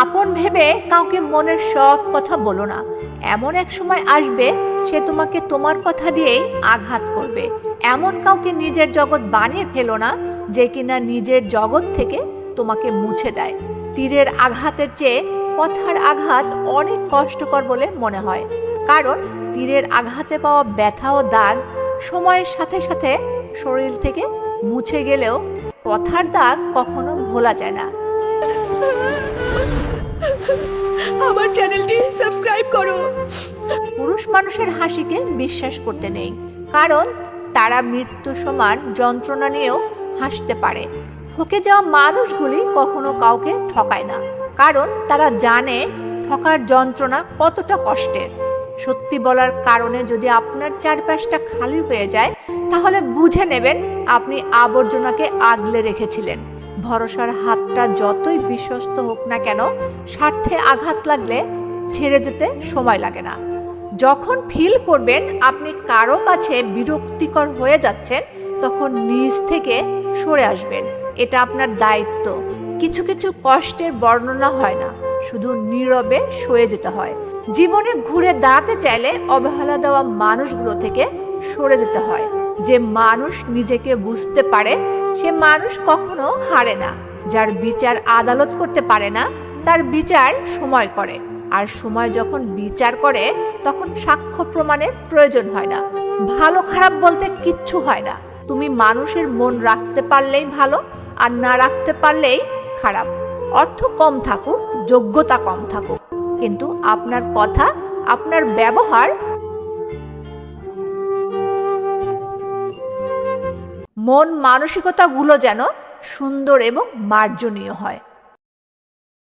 আপন ভেবে কাউকে মনের সব কথা বলো না। এমন এক সময় আসবে সে তোমাকে তোমার কথা দিয়েই আঘাত করবে। এমন কাউকে নিজের জগৎ বানিয়ে ফেলো না যে কিনা নিজের জগৎ থেকে তোমাকে মুছে দেয়। তীরের আঘাতের চেয়ে কথার আঘাত অনেক কষ্টকর বলে মনে হয়, কারণ তীরের আঘাতে পাওয়া ব্যথা ও দাগ সময়ের সাথে সাথে শরীর থেকে মুছে গেলেও কথার দাগ কখনো ভোলা যায় না। আমার চ্যানেলটি সাবস্ক্রাইব করো। পুরুষ মানুষের হাসিকে বিশ্বাস করতে নেই, কারণ তারা মৃত্যু সমান যন্ত্রণা নিয়েও হাসতে পারে। ঠকে যাওয়া মানুষগুলি কখনো কাউকে ঠকায় না, কারণ তারা জানে ঠকার যন্ত্রণা কতটা কষ্টের। সত্যি বলার কারণে যদি আপনার চারপাশটা খালি হয়ে যায়, তাহলে বুঝে নেবেন আপনি আবর্জনাকে আগলে রেখেছিলেন। ভরসার হাতটা যতই বিশ্বস্ত হোক না কেন, স্বার্থে আঘাত লাগলে ছেড়ে যেতে সময় লাগে না। যখন ফিল করবেন আপনি কারো কাছে বিরক্তিকর হয়ে যাচ্ছেন, তখন নিজ থেকে সরে আসবেন। এটা আপনার দায়িত্ব। কিছু কিছু কষ্টের বর্ণনা হয় না, শুধু নীরবে সয়ে যেতে হয়। জীবনে ঘুরে দাঁড়াতে চাইলে অবহেলা দেওয়া মানুষগুলো থেকে সরে যেতে হয়। যে মানুষ নিজেকে বুঝতে পারে সে মানুষ কখনো হারে না। যার বিচার আদালত করতে পারে না, তার বিচার সময় করে। আর সময় যখন বিচার করে, তখন সাক্ষ্য প্রমাণের প্রয়োজন হয় না। ভালো খারাপ বলতে কিচ্ছু হয় না। তুমি মানুষের মন রাখতে পারলেই ভালো, আর না রাখতে পারলেই খারাপ। অর্থ কম থাকুক, যোগ্যতা কম থাকুক, কিন্তু আপনার কথা, আপনার ব্যবহার, মন মানসিকতাগুলো যেন সুন্দর এবং মার্জনীয় হয়।